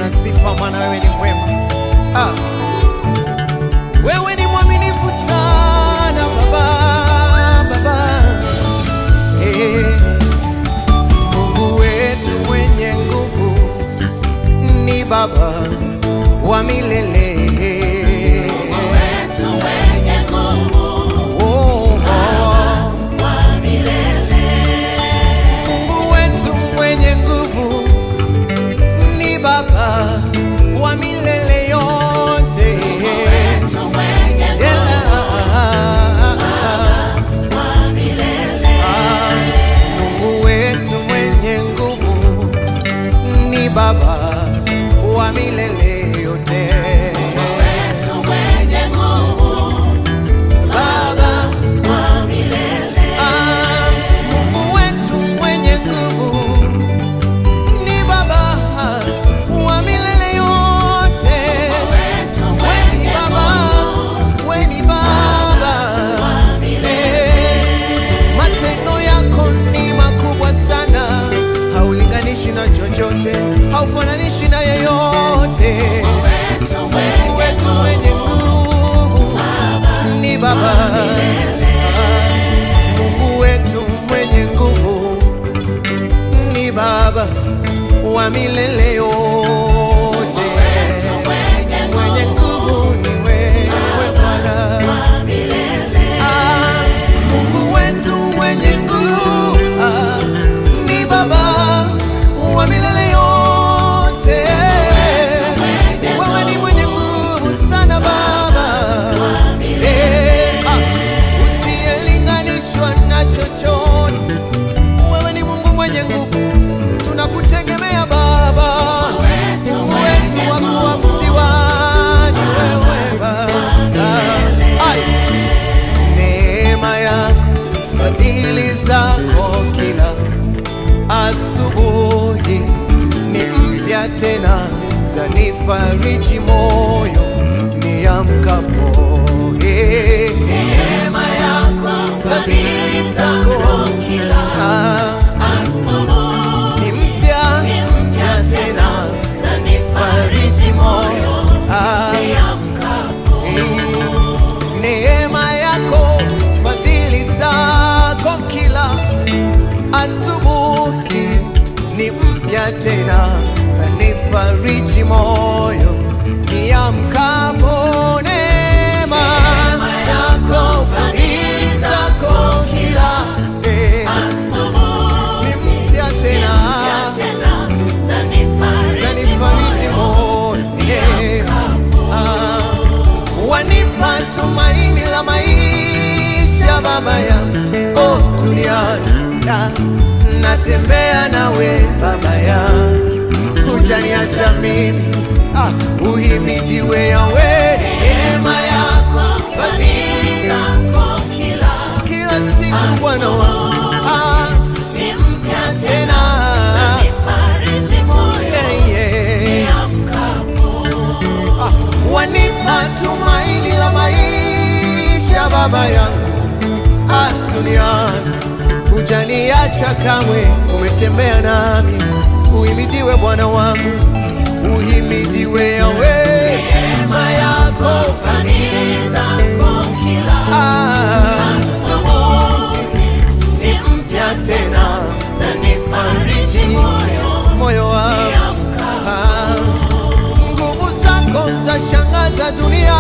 na sifa, maana wewe ni mwema. Wewe ni mwaminifu sana Baba. Mungu wetu mwenye nguvu ni Baba wa milele. Baba wa milele yote, Baba wa milele. Mungu wetu mwenye nguvu ni Baba wa milele yote. Wewe ni Baba, matendo yako ni makubwa sana, haulinganishi na chochote, haufananishi na yeyote. Mungu wetu mwenye nguvu ni Baba. Mungu wetu mwenye nguvu ni Baba wa milele yote. Mwenye nguvu ni wewe Bwana. Mungu wetu mwenye nguvu ni Baba wa milele yote. Wewe ni mwenye nguvu sana Baba, usiyelinganishwa na chochote. Wewe ni Mungu mwenye nguvu, tunakutegemea Baba. Mungu wetu wa kuabudiwa ni wewe Baba. Neema yako, fadhili zako kila asubuhi ni mpya tena, zanifariji moyo niamkapo. Neema yako, fadhili zako kila asubuhi ni mpya tena, zanifariji moyo niamkapo. Neema yako, fadhili zako kila asubuhi ni mpya tena, zanifariji moyo niamkapo. Neema yako, fadhili zako kila asubuhi ni mpya tena, zanifariji moyo niamkapo. Wanipa tumaini la maisha Baba yangu, duniani natembea nawe Baba yangu, hujaniacha mimi. Uhimidiwe Yahweh. Neema yako, fadhili zako kila siku Bwana wangu ni mpya tena, zanifariji moyo niamkapo. Wanipa tumaini la maisha Baba yangu, duniani hujaniacha kamwe, umetembea nami. Uhimidiwe Bwana wangu, uhimidiwe Yahweh. Neema yako, fadhili zako kila asubuhi ni mpya tena, zanifariji moyo wangu. Nguvu zako za shangaza dunia,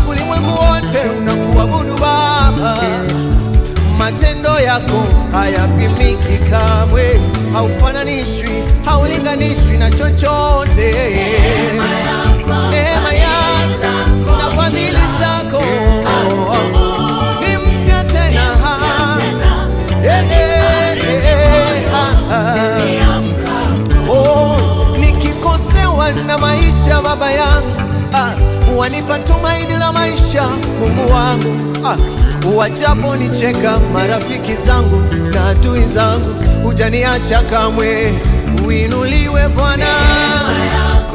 ulimwengu wote unakuabudu Baba. Matendo yako hayapimiki kamwe, haufananishwi, haulinganishwi na chochote. Neema yako na fadhili zako ni mpya tena, nikikosewa na maisha Baba yangu, wanipa tumaini la maisha Mungu wangu. Wajapo nicheka marafiki zangu na adui zangu, hujaniacha kamwe. Uinuliwe Bwana.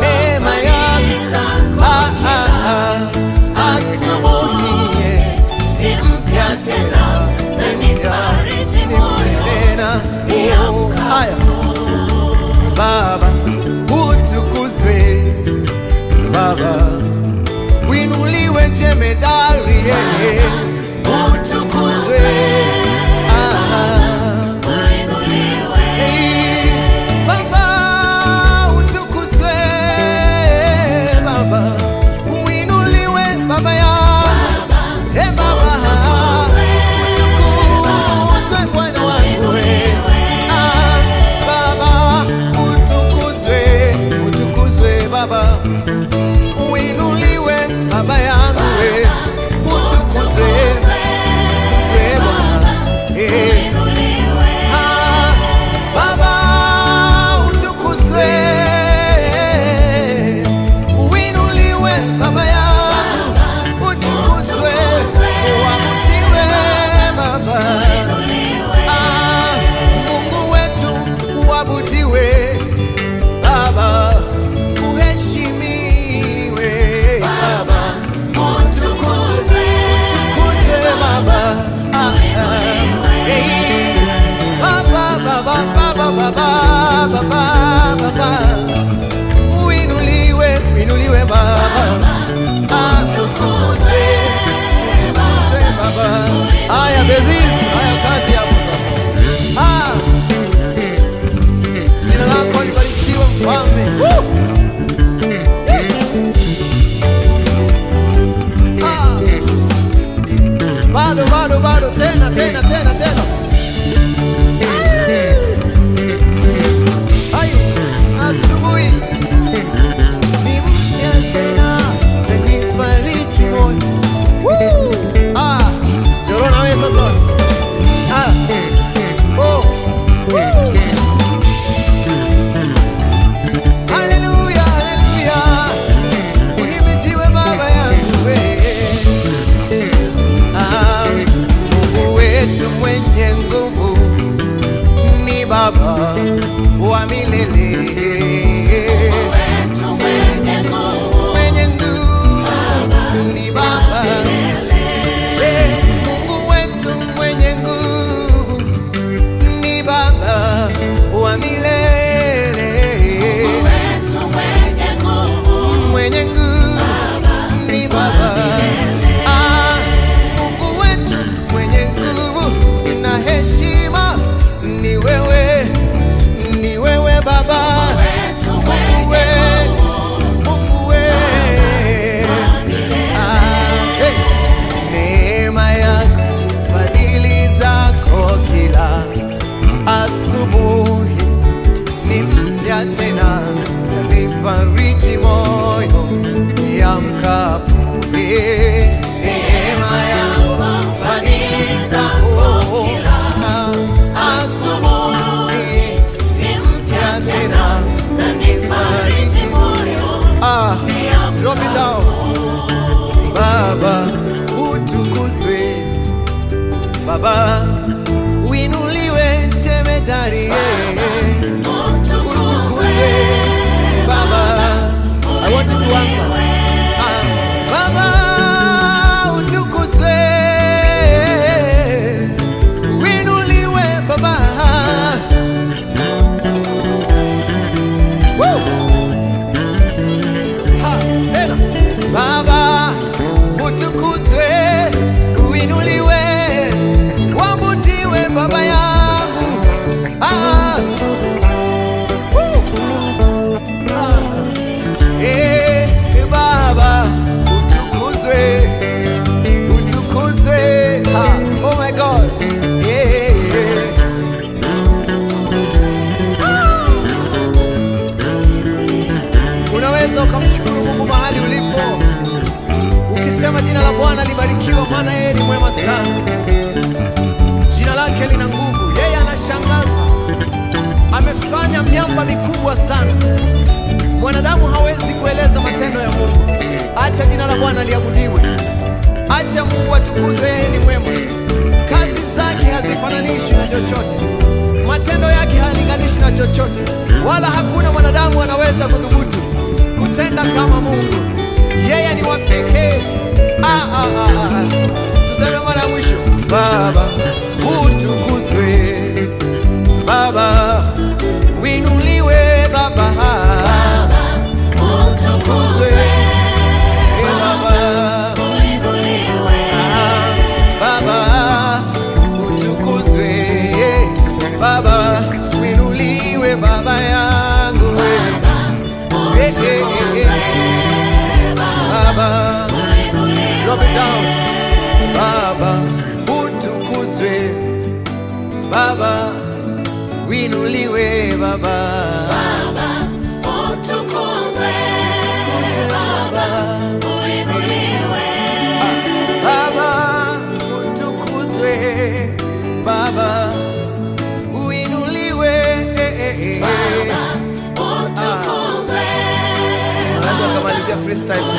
Neema yako asubuhi ni mpya tena, zanifariji moyo niamkapo. Baba utukuzwe acha jina la Bwana liabudiwe, acha Mungu atukuzwe. Yeye ni mwema, kazi zake hazifananishi na chochote, matendo yake hayalinganishi na chochote, wala hakuna mwanadamu anaweza kudhubutu kutenda kama Mungu. Yeye ni wa pekee. Tuseme mara ya mwisho, Baba utukuzwe, Baba uinuliwe, Baba utukuzwe, Baba uinuliwe, Baba utukuzwe, Baba uinuliwe, Baba yangu, Baba drop it down. Baba utukuzwe, Baba uinuliwe, Baba utukuzwe, Baba uinuliwe, Baba utukuzwe, Baba uinuliwe, Baba utukuzwe. Ndio kamalizia freestyle tu.